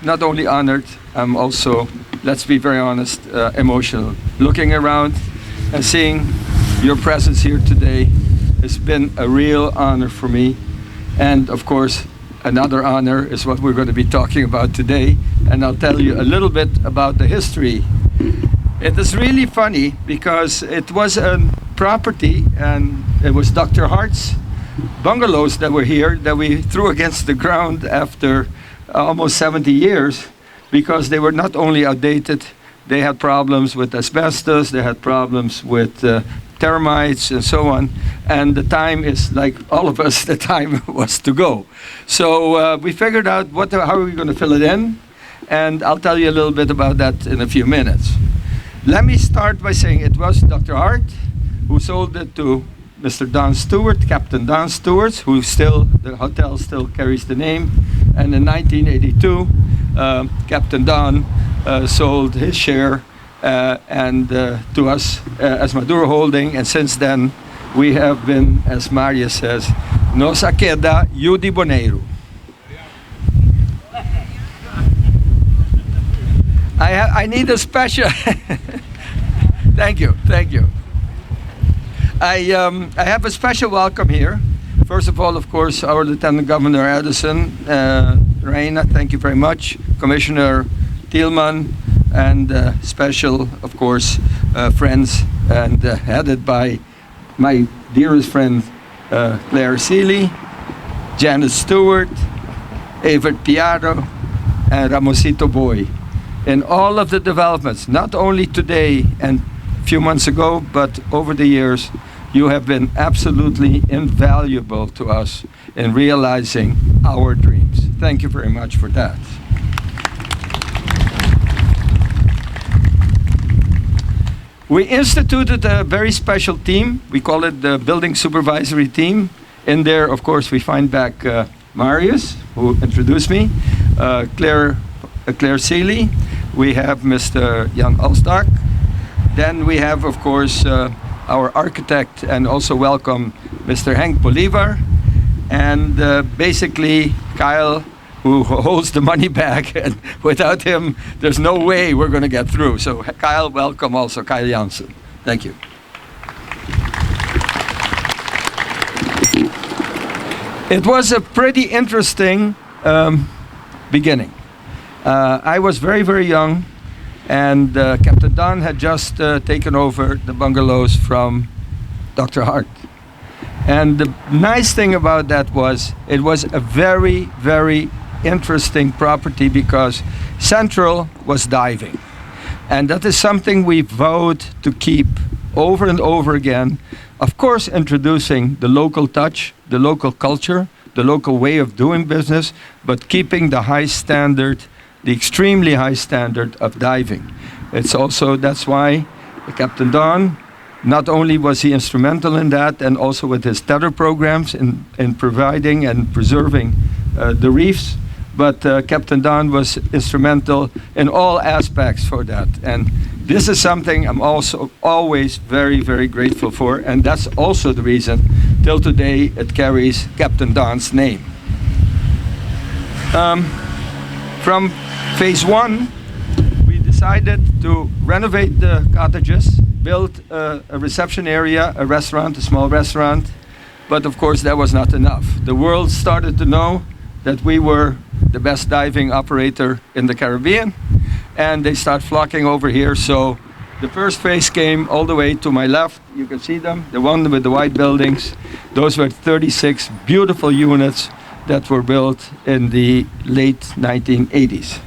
not only honored, I'm also, let's be very honest, emotional. Looking around and seeing your presence here today has been a real honor for me. And of course, another honor is what we're going to be talking about today. And I'll tell you a little bit about the history. It is really funny because it was a property, and it was Dr. Hart's bungalows that were here that we threw against the ground after almost 70 years, because they were not only outdated, they had problems with asbestos, they had problems with termites and so on. And the time is, like all of us, the time was to go. So we figured out how are we going to fill it in, and I'll tell you a little bit about that in a few minutes. Let me start by saying it was Dr. Hart who sold it to Mr. Don Stewart, Captain Don Stewart, who still, the hotel still carries the name. And in 1982, Captain Don sold his share to us as Maduro Holding. And since then, we have been, as Maria says, nos queda Yudi Boneiro. I need a special. Thank you. I have a special welcome here. First of all, of course, our Lieutenant Governor Edison, Reina, thank you very much. Commissioner Thielman, and special, of course, friends, and headed by my dearest friend, Claire Seeley, Janet Stewart, Evert Piaro, and Ramosito Boy. In all of the developments, not only today and a few months ago, but over the years, you have been absolutely invaluable to us in realizing our dreams. Thank you very much for that. We instituted a very special team. We call it the Building Supervisory Team. In there, of course, we find back Marius, who introduced me, Claire Seeley. We have Mr. Jan Alstak. Then we have, of course, our architect, and also welcome Mr. Henk Bolivar. And basically, Kyle, who holds the money bag. And without him, there's no way we're going to get through. So Kyle, welcome also, Kyle Janssen. Thank you. It was a pretty interesting beginning. I was very, very young, and Captain Don had just taken over the bungalows from Dr. Hart. And the nice thing about that was, it was a very, very interesting property because Central was diving. And that is something we vowed to keep over and over again. Of course, introducing the local touch, the local culture, the local way of doing business, but keeping the high standard, the extremely high standard of diving. It's also, that's why Captain Don, not only was he instrumental in that, and also with his tether programs in providing and preserving the reefs, but Captain Don was instrumental in all aspects for that. And this is something I'm also always very, very grateful for, and that's also the reason till today it carries Captain Don's name. From phase one, we decided to renovate the cottages, build a reception area, a restaurant, a small restaurant, but of course that was not enough. The world started to know that we were the best diving operator in the Caribbean, and they start flocking over here. So the first phase came all the way to my left. You can see them, the one with the white buildings. Those were 36 beautiful units that were built in the late 1980s.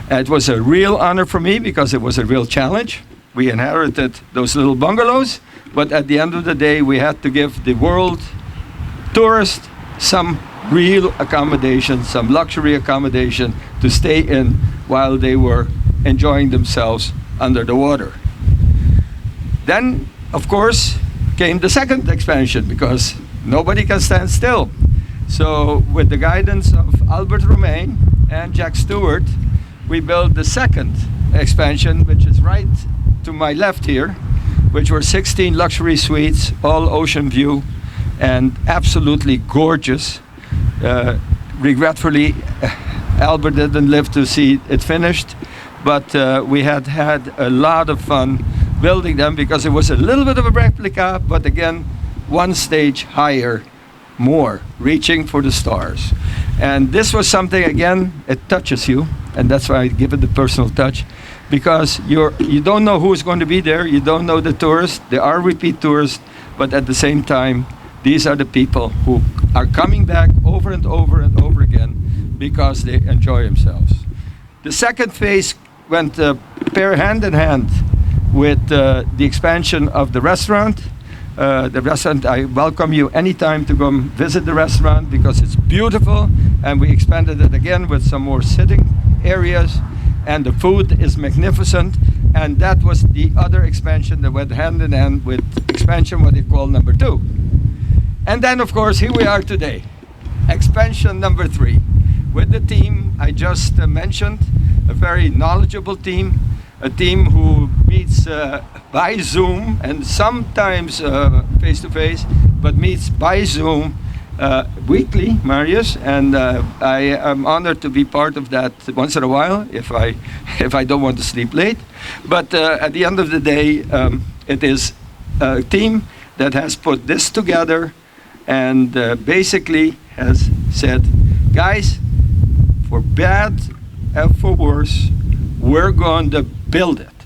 It was a real honor for me because it was a real challenge. We inherited those little bungalows, but at the end of the day, we had to give the world tourists some real accommodation, some luxury accommodation to stay in while they were enjoying themselves under the water. Then, of course, came the second expansion because nobody can stand still. So with the guidance of Albert Romain and Jack Stewart, we built the second expansion, which is right to my left here, which were 16 luxury suites, all ocean view, and absolutely gorgeous. Regretfully, Albert didn't live to see it finished, but we had a lot of fun building them because it was a little bit of a replica, but again, one stage higher, more, reaching for the stars. And this was something, again, it touches you, and that's why I give it the personal touch, because you don't know who's going to be there, you don't know the tourists, there are repeat tourists, but at the same time, these are the people who are coming back over and over and over again because they enjoy themselves. The second phase went pair hand in hand with the expansion of the restaurant. The restaurant, I welcome you anytime to come visit the restaurant because it's beautiful, and we expanded it again with some more sitting areas, and the food is magnificent. And that was the other expansion that went hand in hand with expansion, what they call number 2. And then, of course, here we are today, expansion number 3, with the team I just mentioned, a very knowledgeable team, a team who meets by Zoom and sometimes face-to-face, but meets by Zoom weekly, Marius, and I am honored to be part of that once in a while if I don't want to sleep late. But at the end of the day, it is a team that has put this together and basically has said, guys, for bad and for worse, we're going to build it.